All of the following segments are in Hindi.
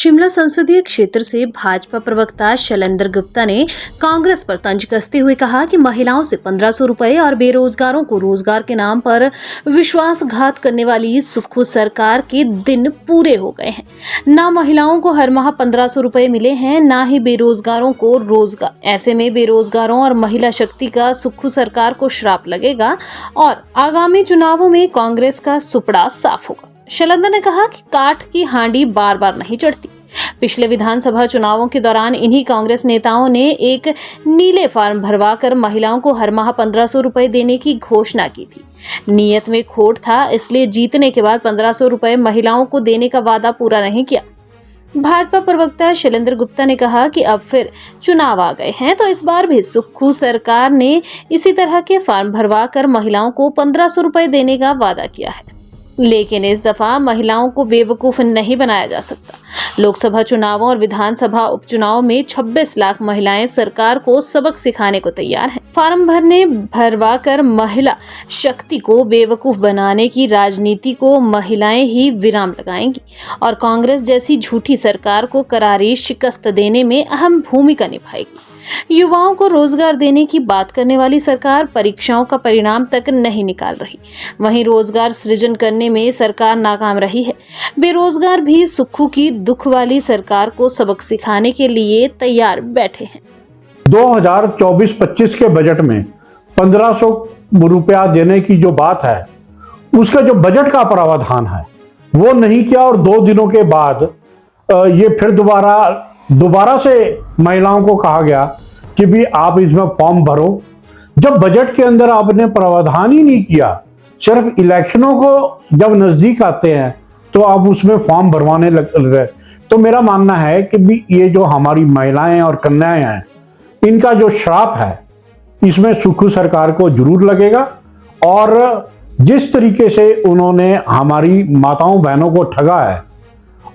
शिमला संसदीय क्षेत्र से भाजपा प्रवक्ता शैलेंद्र गुप्ता ने कांग्रेस पर तंज कसते हुए कहा कि महिलाओं से 1500 रुपए और बेरोजगारों को रोजगार के नाम पर विश्वासघात करने वाली सुक्खू सरकार के दिन पूरे हो गए हैं। ना महिलाओं को हर माह 1500 रुपए मिले हैं, ना ही बेरोजगारों को रोजगार। ऐसे में बेरोजगारों और महिला शक्ति का सुक्खू सरकार को श्राप लगेगा और आगामी चुनावों में कांग्रेस का सुपड़ा साफ होगा। शैलेंद्र ने कहा कि काठ की हांडी बार बार नहीं चढ़ती। पिछले विधानसभा चुनावों के दौरान इन्हीं कांग्रेस नेताओं ने एक नीले फॉर्म भरवाकर महिलाओं को हर माह 1500 रुपए देने की घोषणा की थी। नीयत में खोट था, इसलिए जीतने के बाद 1500 रुपए महिलाओं को देने का वादा पूरा नहीं किया। भाजपा प्रवक्ता शैलेंद्र गुप्ता ने कहा कि अब फिर चुनाव आ गए हैं, तो इस बार भी सुक्खू सरकार ने इसी तरह के फॉर्म भरवाकर महिलाओं को 1500 रुपए देने का वादा किया है, लेकिन इस दफा महिलाओं को बेवकूफ नहीं बनाया जा सकता। लोकसभा चुनावों और विधानसभा उपचुनाव में 26 लाख महिलाएं सरकार को सबक सिखाने को तैयार हैं। फॉर्म भरवाकर महिला शक्ति को बेवकूफ बनाने की राजनीति को महिलाएं ही विराम लगाएंगी और कांग्रेस जैसी झूठी सरकार को करारी शिकस्त देने में अहम भूमिका निभाएगी। युवाओं को रोजगार देने की बात करने वाली सरकार परीक्षाओं का परिणाम तक नहीं निकाल रही, वहीं रोजगार सृजन करने में सरकार नाकाम रही है। बेरोजगार भी सुक्खू की दुख वाली सरकार को सबक सिखाने के लिए तैयार बैठे हैं। 2024-25 के बजट में 1500 रुपया देने की जो बात है, उसका जो बजट का प्रावधान है वो नहीं किया और 2 दिनों के बाद ये फिर दोबारा से महिलाओं को कहा गया कि भी आप इसमें फॉर्म भरो। जब बजट के अंदर आपने प्रावधान ही नहीं किया, सिर्फ इलेक्शनों को जब नजदीक आते हैं तो आप उसमें फॉर्म भरवाने लग रहे। तो मेरा मानना है कि भी ये जो हमारी महिलाएं और कन्याएं हैं, इनका जो श्राप है इसमें सुक्खू सरकार को जरूर लगेगा। और जिस तरीके से उन्होंने हमारी माताओं बहनों को ठगा है,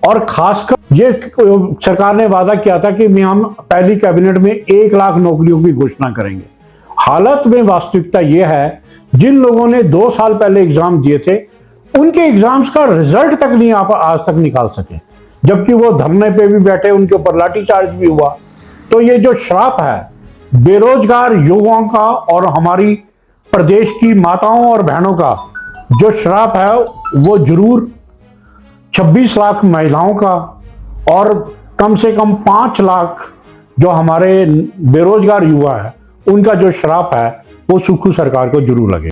और खासकर ये सरकार ने वादा किया था कि हम पहली कैबिनेट में 1 लाख नौकरियों की घोषणा करेंगे। हालत में वास्तविकता ये है, जिन लोगों ने 2 साल पहले एग्जाम दिए थे उनके एग्जाम्स का रिजल्ट तक नहीं आप आज तक निकाल सके, जबकि वो धरने पे भी बैठे, उनके ऊपर लाठीचार्ज भी हुआ। तो ये जो श्राप है बेरोजगार युवाओं का और हमारी प्रदेश की माताओं और बहनों का जो श्राप है वो जरूर 26 लाख महिलाओं का और कम से कम 5 लाख जो हमारे बेरोजगार युवा है उनका जो श्राप है वो सुक्खू सरकार को जरूर लगे।